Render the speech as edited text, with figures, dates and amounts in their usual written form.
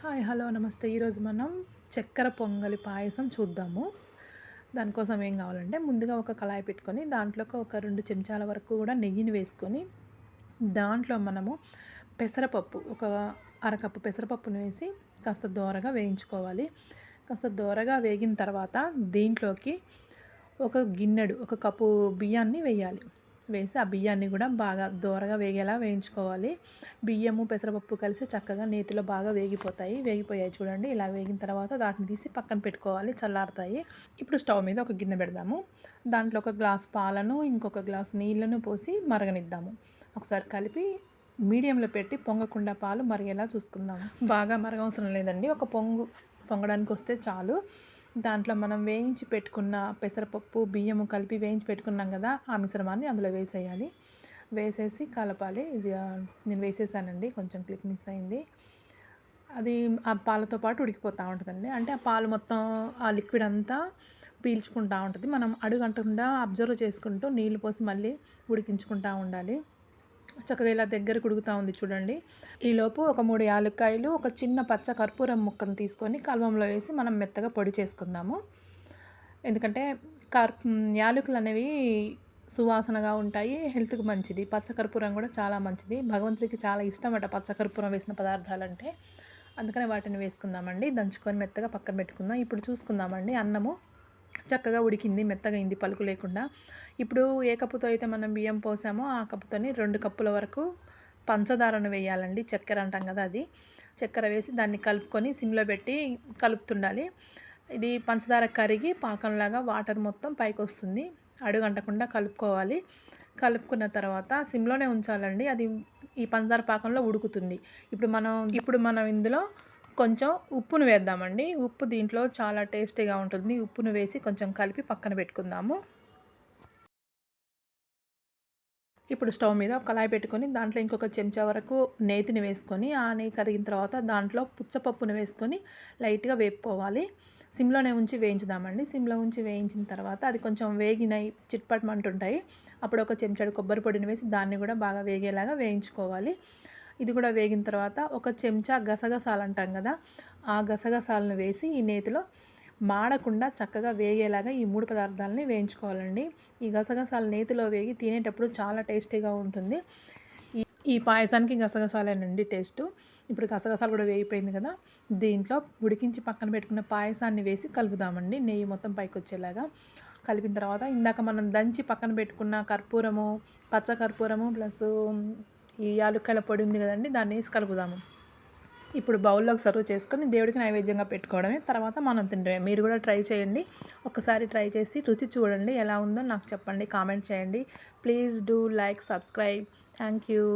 Hi hello నమస్తే. ఈరోజు మనం చక్కెర పొంగలి పాయసం చూద్దాము. దానికోసం ఏం కావాలంటే ముందుగా ఒక కళాయి పెట్టుకొని దాంట్లోకి ఒక 2 చెంచాల వరకు కూడా నెయ్యిని వేసుకొని దాంట్లో మనము పెసరపప్పు ఒక అరకప్పు పెసరపప్పుని వేసి కాస్త దోరగా వేయించుకోవాలి. కాస్త దోరగా వేగిన తర్వాత దీంట్లోకి ఒక కప్పు బియ్యాన్ని వేయాలి. వేసి ఆ బియ్యాన్ని కూడా బాగా దోరగా వేగేలా వేయించుకోవాలి. బియ్యము పెసరపప్పు కలిసి చక్కగా నేతిలో బాగా వేగిపోయాయి చూడండి. ఇలా వేగిన తర్వాత వాటిని తీసి పక్కన పెట్టుకోవాలి, చల్లారుతాయి. ఇప్పుడు స్టవ్ మీద ఒక గిన్నె పెడదాము. దాంట్లో ఒక గ్లాస్ పాలను ఇంకొక గ్లాస్ నీళ్ళను పోసి మరగనిద్దాము. ఒకసారి కలిపి మీడియంలో పెట్టి పొంగకుండా పాలు మరిగేలా చూసుకుందాము. బాగా మరగవసరం లేదండి, ఒక పొంగడానికి వస్తే చాలు. దాంట్లో మనం వేయించి పెట్టుకున్న పెసరపప్పు బియ్యము కలిపి వేయించి పెట్టుకున్నాం కదా, ఆ మిశ్రమాన్ని అందులో వేసేయాలి. వేసేసి కలపాలి. ఇది నేను వేసేసానండి, కొంచెం క్లిప్ మిస్ అయింది. అది ఆ పాలతో పాటు ఉడికిపోతూ ఉంటుందండి. అంటే ఆ పాలు మొత్తం ఆ లిక్విడ్ అంతా పీల్చుకుంటూ ఉంటుంది. మనం అడుగంటకుండా అబ్జర్వ్ చేసుకుంటూ నీళ్ళు పోసి మళ్ళీ ఉడికించుకుంటూ ఉండాలి. చక్కగా ఇలా దగ్గరకు ఉడుకుతూ ఉంది చూడండి. ఈలోపు ఒక 3 యాలక్కాయలు, ఒక చిన్న పచ్చ కర్పూరం ముక్కను తీసుకొని కల్వంలో వేసి మనం మెత్తగా పొడి చేసుకుందాము. ఎందుకంటే యాలకులు అనేవి సువాసనగా ఉంటాయి, హెల్త్కి మంచిది. పచ్చ కర్పూరం కూడా చాలా మంచిది. భగవంతుడికి చాలా ఇష్టమట పచ్చ కర్పూరం వేసిన పదార్థాలంటే. అందుకనే వాటిని వేసుకుందామండి. దంచుకొని మెత్తగా పక్కన పెట్టుకుందాం. ఇప్పుడు చూసుకుందామండి. అన్నము చక్కగా ఉడికింది, మెత్తగా అయింది పలుకు లేకుండా. ఇప్పుడు ఏ కప్పుతో అయితే మనం బియ్యం పోసామో ఆ కప్పుతోని 2 కప్పుల వరకు పంచదారను వేయాలండి. చక్కెర అంటాం కదా, అది చక్కెర వేసి దాన్ని కలుపుకొని సిమ్లో పెట్టి కలుపుతుండాలి. ఇది పంచదార కరిగి పాకంలాగా వాటర్ మొత్తం పైకి వస్తుంది. అడుగంటకుండా కలుపుకోవాలి. కలుపుకున్న తర్వాత సిమ్లోనే ఉంచాలండి. అది ఈ పంచదార పాకంలో ఉడుకుతుంది. ఇప్పుడు మనం ఇందులో కొంచెం ఉప్పును వేద్దామండి. ఉప్పు దీంట్లో చాలా టేస్టీగా ఉంటుంది. ఉప్పును వేసి కొంచెం కలిపి పక్కన పెట్టుకుందాము. ఇప్పుడు స్టవ్ మీద ఒక కళాయి పెట్టుకొని దాంట్లో ఇంకొక చెంచా వరకు నేతిని వేసుకొని ఆ నెయ్యి కరిగిన తర్వాత దాంట్లో పుచ్చపప్పును వేసుకొని లైట్గా వేపుకోవాలి. సిమ్లోనే ఉంచి వేయించుదామండి. సిమ్లో ఉంచి వేయించిన తర్వాత అది కొంచెం వేగినాయి, చిట్పటమంటుంటాయి. అప్పుడు ఒక చెంచాడు కొబ్బరి పొడిని వేసి దాన్ని కూడా బాగా వేగేలాగా వేయించుకోవాలి. ఇది కూడా వేగిన తర్వాత ఒక చెంచా గసగసాలు అంటాం కదా, ఆ గసగసాలను వేసి ఈ నేతిలో మాడకుండా చక్కగా వేగేలాగా ఈ 3 పదార్థాలని వేయించుకోవాలండి. ఈ గసగసాలు నేతిలో వేగి తినేటప్పుడు చాలా టేస్టీగా ఉంటుంది. ఈ పాయసానికి గసగసాలేనండి టేస్టు. ఇప్పుడు గసగసాలు కూడా వేగిపోయింది కదా, దీంట్లో ఉడికించి పక్కన పెట్టుకున్న పాయసాన్ని వేసి కలుపుదామండి. నెయ్యి మొత్తం పైకి వచ్చేలాగా కలిపిన తర్వాత ఇందాక మనం దంచి పక్కన పెట్టుకున్న కర్పూరము, పచ్చ కర్పూరము ప్లస్ ఈ యాలక్కాయల పొడి ఉంది కదండి, దాన్ని వేసి కలుపుదాము. ఇప్పుడు బౌల్లోకి సర్వ్ చేసుకొని దేవుడికి నైవేద్యంగా పెట్టుకోవడమే, తర్వాత మనం తినడమే. మీరు కూడా ట్రై చేయండి. ఒకసారి ట్రై చేసి రుచి చూడండి, ఎలా ఉందో నాకు చెప్పండి, కామెంట్ చేయండి. Please do like, subscribe. Thank you.